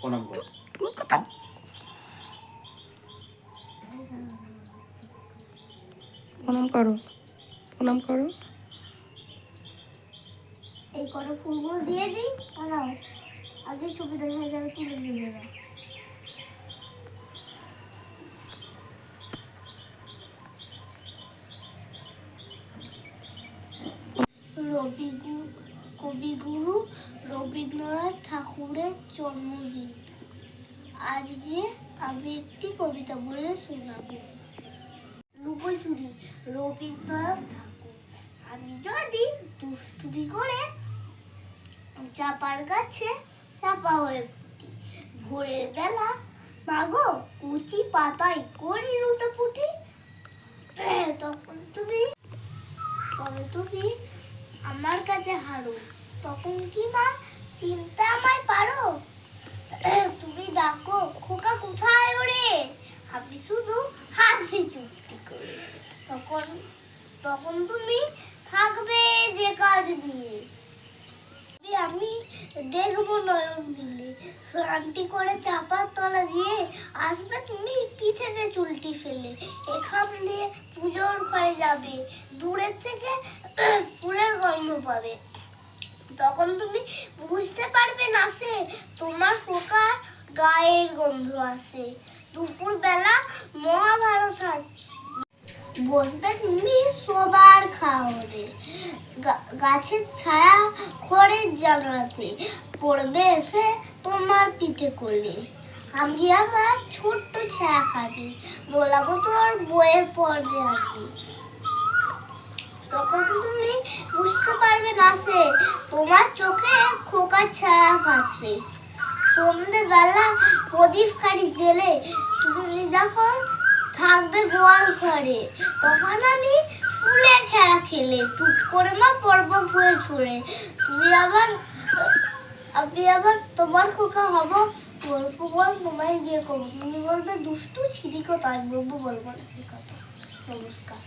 প্রণাম করো। প্রণাম করো, প্রণাম করো। এই কটা ফুলগুলো দিয়ে দিই, নাও আগে ছবি দেখা যাবে, তুলে দিয়ে দেবে। কবিগুরু রবীন্দ্রনাথ ঠাকুরের জন্মদিন। আজকে আমি একটি কবিতা বলে শোনাবো। লুকোচুরি রবীন্দ্রনাথ ঠাকুর। আমি যদি দুষ্টুমি করে চাপার গাছে চাপা হয়ে ফুটি, ভোরের বেলা মাগো কুচি পাতায় করি লুটোপুটি, তখন তুমি আমার কাছে হারো, তখন কি মা চিনতে আমায় পারো? তুমি ডাকো খোকা কোথায় ওরে, আমি শুধু হাসি চুপটি করে। তখন তুমি থাকবে যে কাজ নিয়ে, আমি দেখবো নয়ন মিলে। স্নানটি করে চাপার তলা দিয়ে আসবে তুমি পিঠেতে চুলটি ফেলে, এখান দিয়ে পুজোর ঘরে যাবে, দূরের থেকে ফুলের গন্ধ পাবে। তখন তুমি বুঝতে পারবে না সে তোমার খোকার গায়ের গন্ধ আসে। দুপুর বেলা মহাভারত বসবে তুমি সবার খাওয়ারে, গাছের ছায়া খড়ের জানলাতে পড়বে এসে তোমার পিঠে কোলে। আমি আমার ছোট্ট ছায়া খাবি, দোলাবো তোর বইয়ের পর্দে আঁকি। তখন তুমি বুঝতে পারবে না সে তোমার চোখে খোকার ছায়া ভাসে। সন্ধ্যেবেলা প্রদীপ খালি জেলে তুমি যখন থাকবে গোয়াল ঘরে, তখন আমি ফুলে খেলা খেলে টুট করে মা পর্ব হয়ে ছড়ে। আমি আবার তোমার খোকা হব, গল্প বল তোমায় গিয়ে করবো, তুমি বলবে দুষ্টু ছিড়ি কোথায়, বলবো না সে কথা। নমস্কার।